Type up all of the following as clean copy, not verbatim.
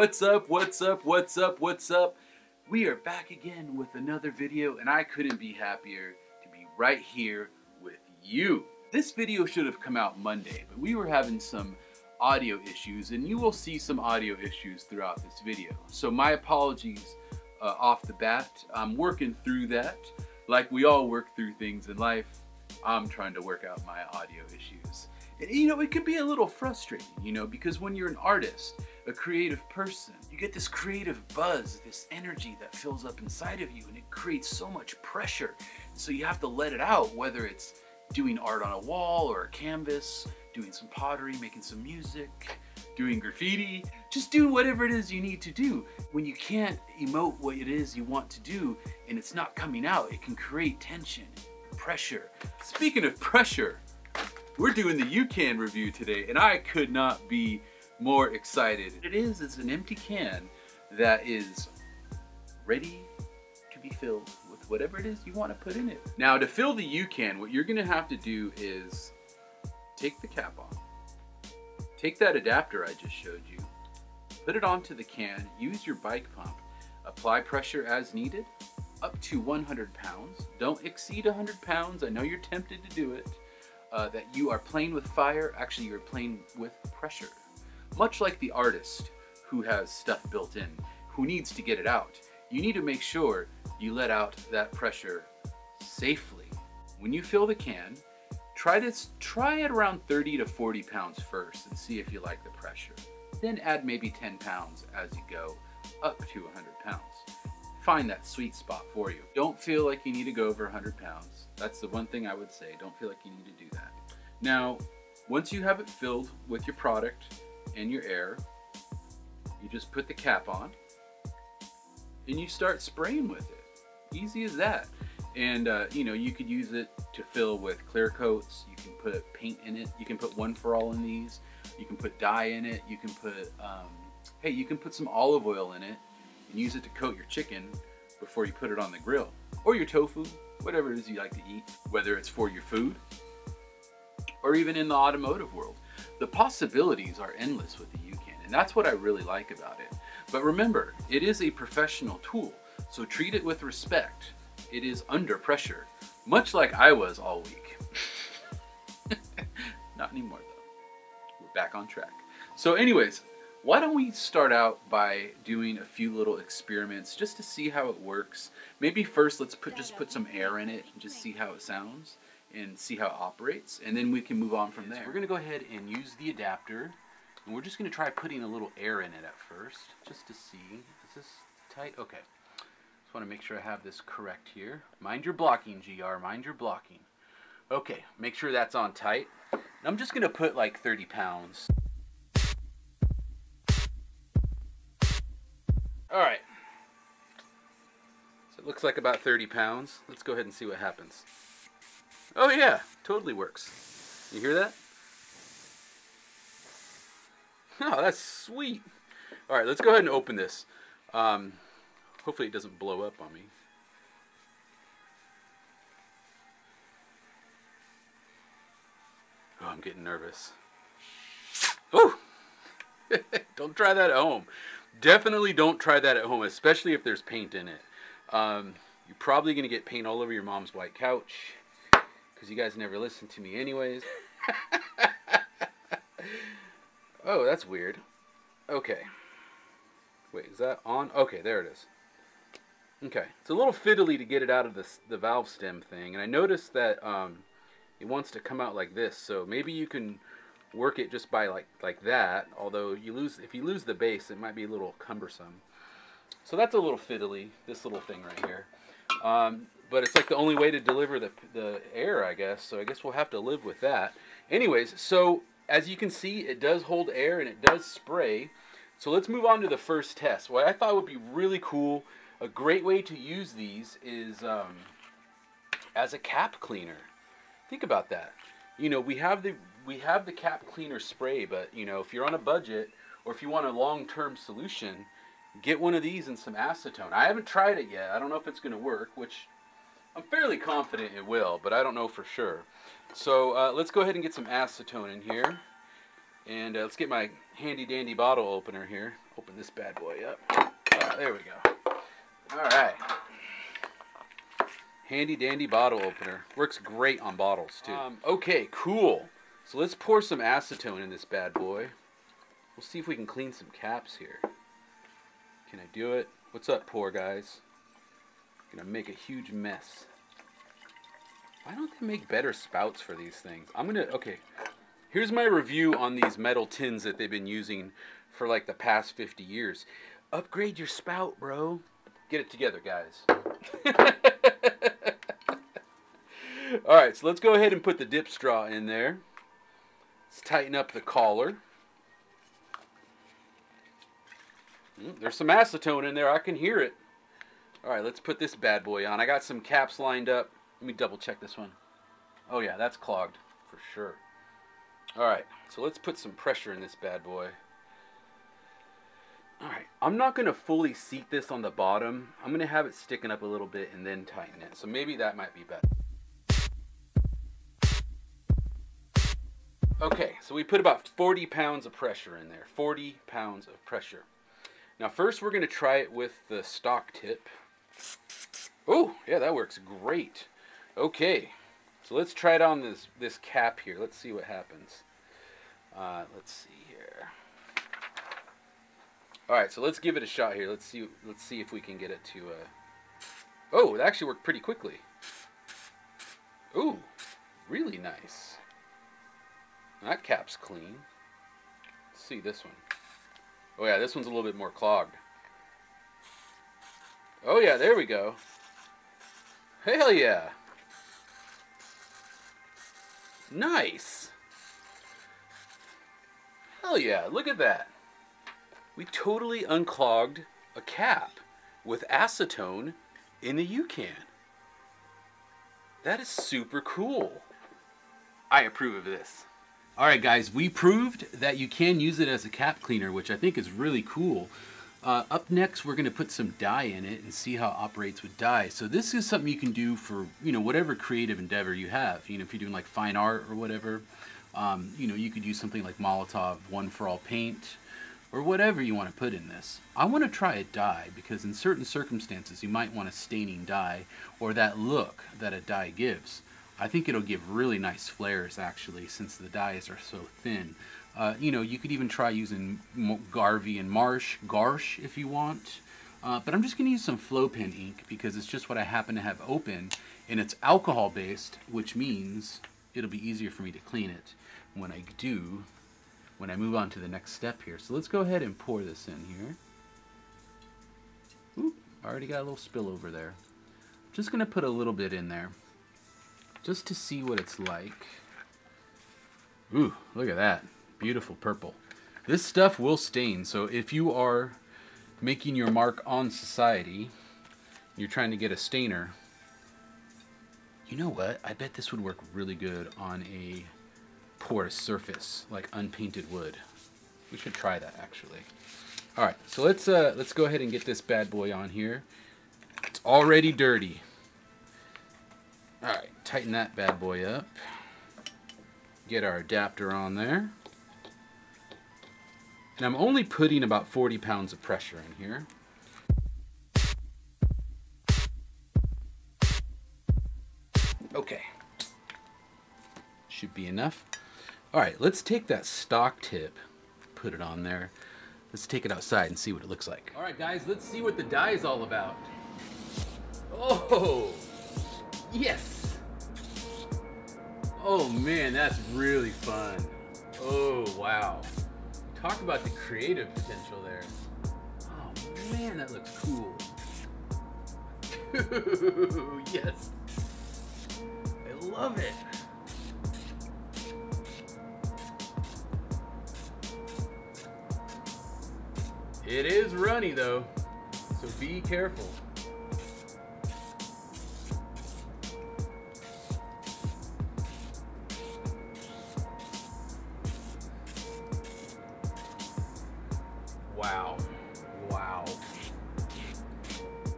What's up, what's up, what's up, what's up? We are back again with another video, and I couldn't be happier to be right here with you. This video should have come out Monday, but we were having some audio issues, and you will see some audio issues throughout this video. So my apologies off the bat. I'm working through that. Like we all work through things in life, I'm trying to work out my audio issues. And you know, it could be a little frustrating, you know, because when you're an artist, a creative person, you get this creative buzz, this energy that fills up inside of you, and it creates so much pressure. So you have to let it out, whether it's doing art on a wall or a canvas, doing some pottery, making some music, doing graffiti, just doing whatever it is you need to do. When you can't emote what it is you want to do and it's not coming out, it can create tension, pressure. Speaking of pressure, we're doing the YouCAN review today, and I could not be more excited. It is an empty can that is ready to be filled with whatever it is you want to put in it. Now, to fill the YouCAN, what you're gonna have to do is take the cap off, take that adapter I just showed you, put it onto the can, use your bike pump, apply pressure as needed, up to 100 pounds. Don't exceed 100 pounds. I know you're tempted to do it. That you are playing with fire, actually you're playing with pressure. Much like the artist who has stuff built in, who needs to get it out. You need to make sure you let out that pressure safely. When you fill the can, try at around 30 to 40 pounds first and see if you like the pressure. Then add maybe 10 pounds as you go up to 100 pounds. Find that sweet spot for you. Don't feel like you need to go over 100 pounds. That's the one thing I would say. Don't feel like you need to do that. Now, once you have it filled with your product and your air, you just put the cap on and you start spraying with it. Easy as that. And you know, you could use it to fill with clear coats. You can put paint in it. You can put one for all in these. You can put dye in it. You can put, hey, you can put some olive oil in it and use it to coat your chicken before you put it on the grill, or your tofu, whatever it is you like to eat, whether it's for your food or even in the automotive world. The possibilities are endless with the YouCAN, and that's what I really like about it. But remember, it is a professional tool, so treat it with respect. It is under pressure, much like I was all week. Not anymore though. We're back on track. So anyways, why don't we start out by doing a few little experiments just to see how it works. Maybe first let's just put some air in it and just see how it sounds and see how it operates, and then we can move on from there. So we're gonna go ahead and use the adapter, and we're just gonna try putting a little air in it at first, just to see. Is this tight? Okay. Just wanna make sure I have this correct here. Mind your blocking, GR, mind your blocking. Okay, make sure that's on tight. And I'm just gonna put like 30 pounds. All right, so it looks like about 30 pounds. Let's go ahead and see what happens. Oh yeah, totally works. You hear that? Oh, that's sweet. All right, let's go ahead and open this. Hopefully it doesn't blow up on me. Oh, I'm getting nervous. Oh, don't try that at home. Definitely don't try that at home, especially if there's paint in it. You're probably going to get paint all over your mom's white couch, because you guys never listen to me anyways. Oh, that's weird. Okay. Wait, is that on? Okay, there it is. Okay, it's a little fiddly to get it out of the valve stem thing, and I noticed that it wants to come out like this, so maybe you can work it just by like that, although if you lose the base, it might be a little cumbersome. So that's a little fiddly, this little thing right here. But it's like the only way to deliver the air, I guess, so I guess we'll have to live with that. Anyways, so as you can see, it does hold air and it does spray. So let's move on to the first test. What I thought would be really cool, a great way to use these is as a cap cleaner. Think about that. You know, we have the cap cleaner spray, but you know, if you're on a budget or if you want a long-term solution, get one of these and some acetone. I haven't tried it yet. I don't know if it's going to work, which I'm fairly confident it will, but I don't know for sure. So let's go ahead and get some acetone in here. And let's get my handy dandy bottle opener here. Open this bad boy up. There we go. All right. Handy dandy bottle opener. Works great on bottles too. Okay, cool. So let's pour some acetone in this bad boy. We'll see if we can clean some caps here. Can I do it? What's up, poor guys? Gonna make a huge mess. Why don't they make better spouts for these things? Okay. Here's my review on these metal tins that they've been using for like the past 50 years. Upgrade your spout, bro. Get it together, guys. Alright, so let's go ahead and put the dip straw in there. Let's tighten up the collar. There's some acetone in there. I can hear it. Alright, let's put this bad boy on. I got some caps lined up. Let me double check this one. Oh yeah, that's clogged for sure. Alright, so let's put some pressure in this bad boy. Alright, I'm not going to fully seat this on the bottom. I'm going to have it sticking up a little bit and then tighten it. So maybe that might be better. Okay, so we put about 40 pounds of pressure in there. 40 pounds of pressure. Now first we're going to try it with the stock tip. Oh, yeah, that works great. Okay, so let's try it on this cap here. Let's see what happens. Let's see here. All right, so let's give it a shot here. Let's see if we can get it to. Oh, it actually worked pretty quickly. Ooh, really nice. That cap's clean. Let's see this one. Oh yeah, this one's a little bit more clogged. Oh yeah, there we go. Hell yeah. Nice. Hell yeah, look at that. We totally unclogged a cap with acetone in the YouCAN. That is super cool. I approve of this. Alright guys, we proved that you can use it as a cap cleaner, which I think is really cool. Up next, we're going to put some dye in it and see how it operates with dye. So this is something you can do for, whatever creative endeavor you have. If you're doing like fine art or whatever, you could use something like Molotov One for All paint or whatever you want to put in this. I want to try a dye because in certain circumstances you might want a staining dye or that look that a dye gives. I think it'll give really nice flares actually, since the dyes are so thin. You could even try using Garvey and Garsh if you want. But I'm just going to use some flow pen ink because it's just what I happen to have open, and it's alcohol based, which means it'll be easier for me to clean it when I move on to the next step here. So let's go ahead and pour this in here. Oop, already got a little spill over there. Just going to put a little bit in there, just to see what it's like. Ooh, look at that. Beautiful purple. This stuff will stain, so if you are making your mark on society, you're trying to get a stainer, you know what? I bet this would work really good on a porous surface, like unpainted wood. We should try that actually. Alright, so let's go ahead and get this bad boy on here. It's already dirty. Alright, tighten that bad boy up. Get our adapter on there. And I'm only putting about 40 pounds of pressure in here. Okay. Should be enough. Alright, let's take that stock tip, put it on there. Let's take it outside and see what it looks like. Alright guys, let's see what the dye is all about. Oh! Yes! Oh man, that's really fun. Oh wow. Talk about the creative potential there. Oh man, that looks cool. Yes. I love it. It is runny though, so be careful. Wow. Wow.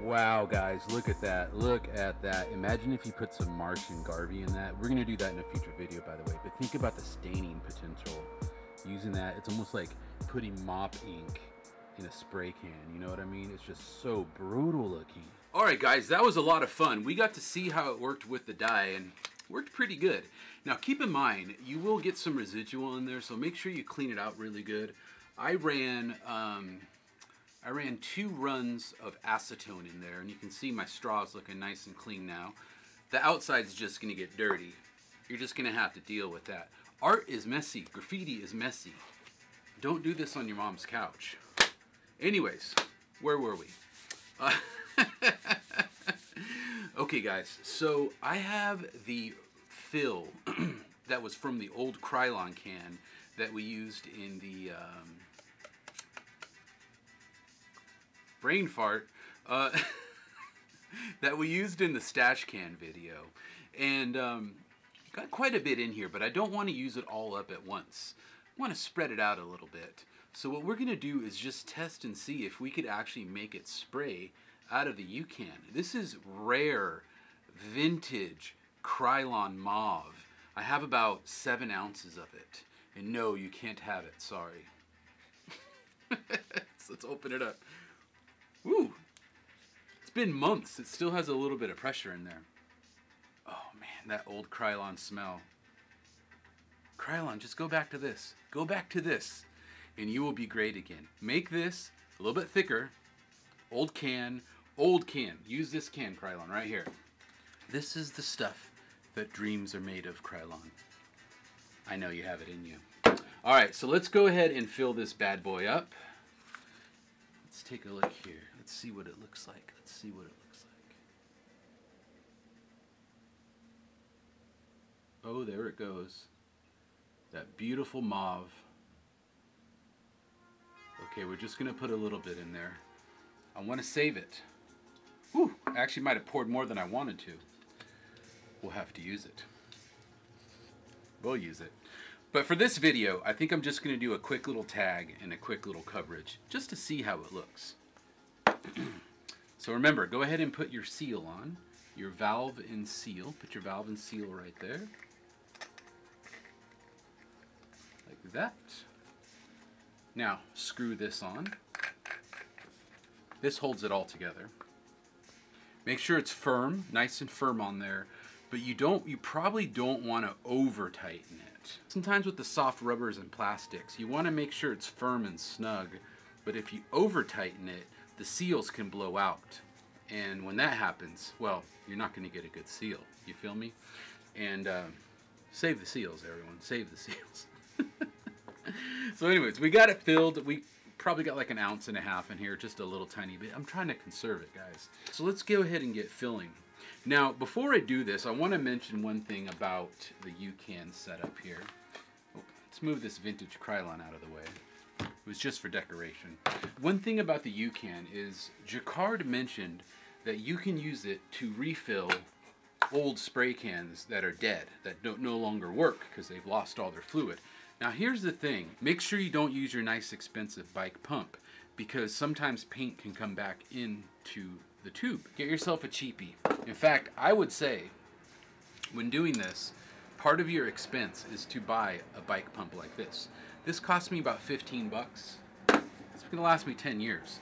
Wow, guys, look at that. Look at that. Imagine if you put some Marsh and Garvey in that. We're going to do that in a future video, by the way. But think about the staining potential. using that. It's almost like putting mop ink in a spray can, you know what I mean? It's just so brutal looking. All right, guys, that was a lot of fun. We got to see how it worked with the dye, and worked pretty good. Now, keep in mind, you will get some residual in there, so make sure you clean it out really good. I ran 2 runs of acetone in there, and you can see my straw is looking nice and clean now. The outside's just gonna get dirty. You're just gonna have to deal with that. Art is messy, graffiti is messy. Don't do this on your mom's couch. Anyways, where were we? Okay, guys, so I have the fill that was from the old Krylon can that we used in the brain fart that we used in the stash can video, and got quite a bit in here, but I don't want to use it all up at once. I want to spread it out a little bit. So what we're going to do is just test and see if we could actually make it spray out of the YouCAN. This is rare, vintage Krylon mauve. I have about 7 ounces of it. And no, you can't have it, sorry. So let's open it up. Woo! It's been months. It still has a little bit of pressure in there. Oh man, that old Krylon smell. Krylon, just go back to this. Go back to this. And you will be great again. Make this a little bit thicker. Old can. Use this can, Krylon, right here. This is the stuff that dreams are made of, Krylon. I know you have it in you. All right, so let's go ahead and fill this bad boy up. Let's take a look here. Let's see what it looks like. Let's see what it looks like. Oh, there it goes. That beautiful mauve. Okay, we're just gonna put a little bit in there. I want to save it. Whew, I actually might have poured more than I wanted to. We'll have to use it. We'll use it. But for this video, I think I'm just going to do a quick little tag and a quick little coverage just to see how it looks. So remember, go ahead and put your seal on, your valve and seal. Put your valve and seal right there. Like that. Now, screw this on. This holds it all together. Make sure it's firm, nice and firm on there, but you probably don't want to over tighten it. Sometimes with the soft rubbers and plastics, you want to make sure it's firm and snug, but if you over tighten it, the seals can blow out. And when that happens, well, you're not going to get a good seal. You feel me? And save the seals, everyone. Save the seals. So anyways, we got it filled. We probably got like 1.5 ounces in here, just a little tiny bit. I'm trying to conserve it, guys. So let's go ahead and get filling. Now, before I do this, I want to mention one thing about the YouCAN setup here. Oh, let's move this vintage Krylon out of the way. It was just for decoration. One thing about the YouCAN is Jacquard mentioned that you can use it to refill old spray cans that are dead, that no longer work because they've lost all their fluid. Now here's the thing, make sure you don't use your nice expensive bike pump because sometimes paint can come back into the tube. Get yourself a cheapie. In fact, I would say when doing this, part of your expense is to buy a bike pump like this. This cost me about 15 bucks. It's gonna last me 10 years.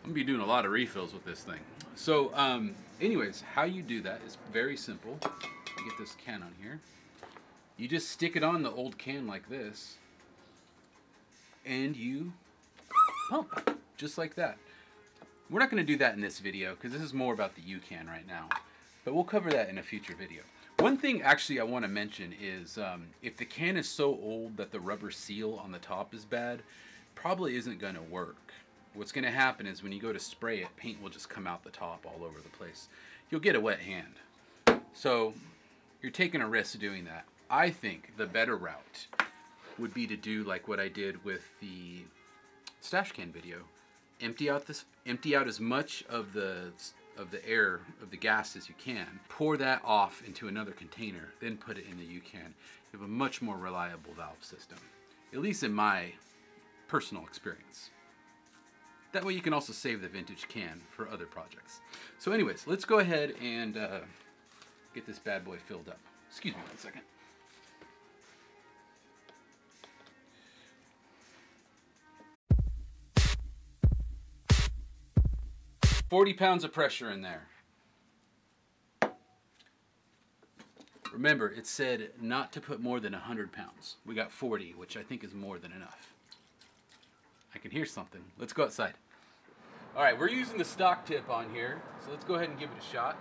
I'm gonna be doing a lot of refills with this thing. So anyways, how you do that is very simple. Get this can on here. You just stick it on the old can like this, and you pump, just like that. We're not going to do that in this video, because this is more about the YouCAN right now, but we'll cover that in a future video. One thing actually I want to mention is, if the can is so old that the rubber seal on the top is bad, probably isn't going to work. What's going to happen is when you go to spray it, paint will just come out the top all over the place. You'll get a wet hand. So you're taking a risk doing that. I think the better route would be to do like what I did with the stash can video. Empty out as much of the air, of the gas as you can. Pour that off into another container, then put it in the YouCAN. You have a much more reliable valve system, at least in my personal experience. That way you can also save the vintage can for other projects. So anyways, let's go ahead and get this bad boy filled up. Excuse me one second. 40 pounds of pressure in there. Remember, it said not to put more than 100 pounds. We got 40, which I think is more than enough. I can hear something. Let's go outside. All right, we're using the stock tip on here, so let's go ahead and give it a shot.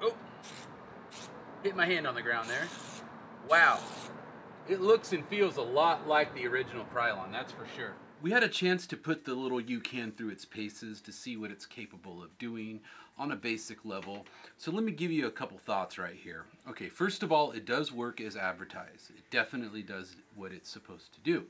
Oh, hit my hand on the ground there. Wow, it looks and feels a lot like the original Krylon, that's for sure. We had a chance to put the little YouCAN through its paces to see what it's capable of doing on a basic level. So let me give you a couple thoughts right here. Okay, first of all, it does work as advertised. It definitely does what it's supposed to do.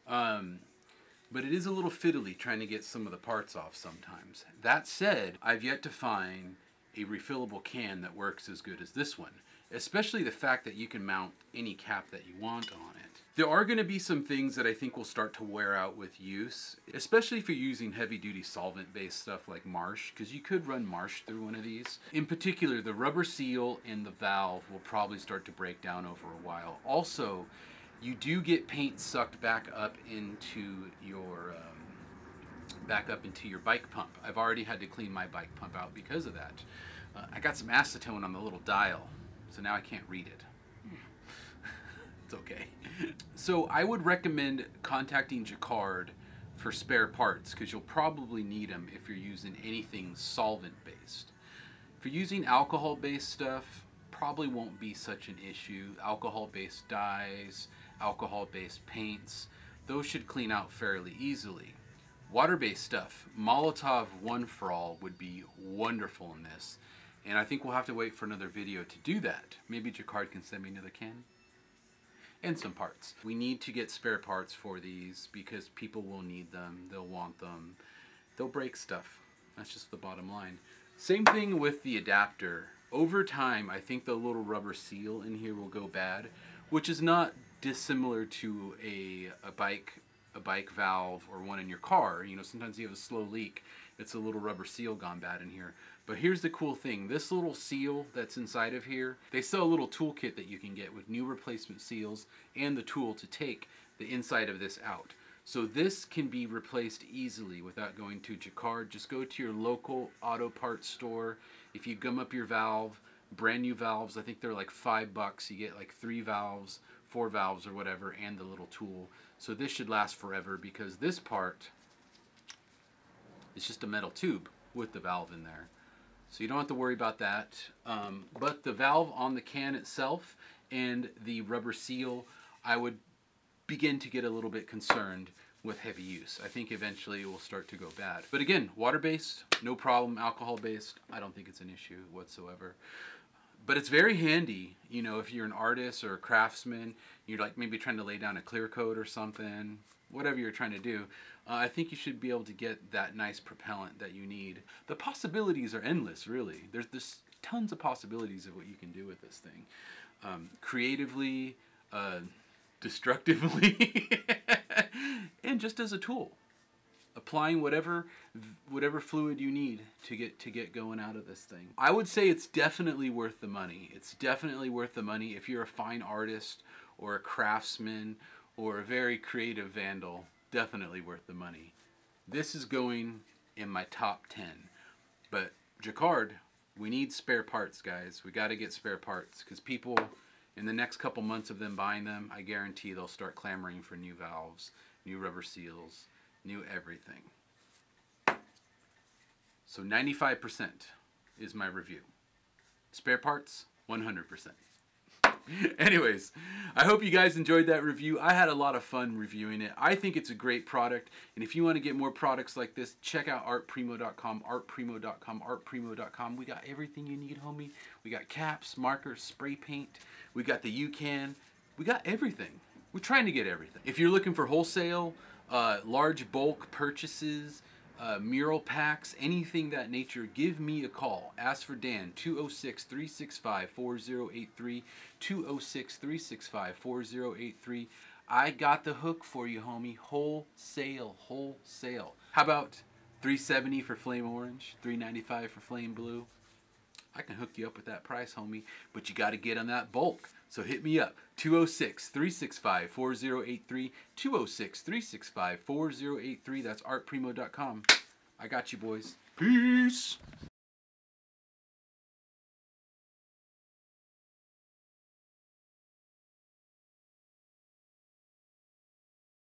But it is a little fiddly trying to get some of the parts off sometimes. That said, I've yet to find a refillable can that works as good as this one, especially the fact that you can mount any cap that you want on it. There are going to be some things that I think will start to wear out with use, especially if you're using heavy-duty solvent-based stuff like Marsh, because you could run Marsh through one of these. In particular, the rubber seal and the valve will probably start to break down over a while. Also, you do get paint sucked back up into your bike pump. I've already had to clean my bike pump out because of that. I got some acetone on the little dial, so now I can't read it. It's okay. So I would recommend contacting Jacquard for spare parts, because you'll probably need them if you're using anything solvent-based. If you're using alcohol-based stuff, probably won't be such an issue. Alcohol-based dyes, alcohol-based paints, those should clean out fairly easily. Water-based stuff, Molotov One For All would be wonderful in this, and I think we'll have to wait for another video to do that. Maybe Jacquard can send me another can. And some parts. We need to get spare parts for these because people will need them, they'll want them, they'll break stuff. That's just the bottom line. Same thing with the adapter. Over time, I think the little rubber seal in here will go bad, which is not dissimilar to a bike valve or one in your car. You know, sometimes you have a slow leak, it's a little rubber seal gone bad in here. But here's the cool thing, this little seal that's inside of here, they sell a little toolkit that you can get with new replacement seals and the tool to take the inside of this out. So this can be replaced easily without going to Jacquard. Just go to your local auto parts store. If you gum up your valve, brand new valves, I think they're like $5. You get like 3 valves, 4 valves or whatever, and the little tool. So this should last forever because this part is just a metal tube with the valve in there. So you don't have to worry about that. But the valve on the can itself and the rubber seal, I would begin to get a little bit concerned with heavy use. I think eventually it will start to go bad. But again, water-based, no problem. Alcohol-based, I don't think it's an issue whatsoever. But it's very handy, you know, if you're an artist or a craftsman, you're like maybe trying to lay down a clear coat or something, whatever you're trying to do, I think you should be able to get that nice propellant that you need. The possibilities are endless, really. There's tons of possibilities of what you can do with this thing. Creatively, destructively, and just as a tool. Applying whatever fluid you need to get going out of this thing. I would say it's definitely worth the money. It's definitely worth the money if you're a fine artist or a craftsman or a very creative vandal. Definitely worth the money. This is going in my top 10. But Jacquard, we need spare parts, guys. We got to get spare parts because people, in the next couple months of them buying them, I guarantee they'll start clamoring for new valves, new rubber seals, new everything. So 95% is my review. Spare parts, 100%. Anyways, I hope you guys enjoyed that review. I had a lot of fun reviewing it. I think it's a great product, and if you want to get more products like this, check out ArtPrimo.com, ArtPrimo.com, ArtPrimo.com. We got everything you need, homie. We got caps, markers, spray paint. We got the YouCAN. We got everything. We're trying to get everything. If you're looking for wholesale, large bulk purchases, mural packs, anything that nature, give me a call. Ask for Dan, 206-365-4083, 206-365-4083. I got the hook for you, homie. Wholesale, wholesale. How about $370 for flame orange, $395 for flame blue? I can hook you up with that price, homie, but you got to get on that bulk. So hit me up, 206-365-4083, 206-365-4083. That's artprimo.com. I got you, boys. Peace.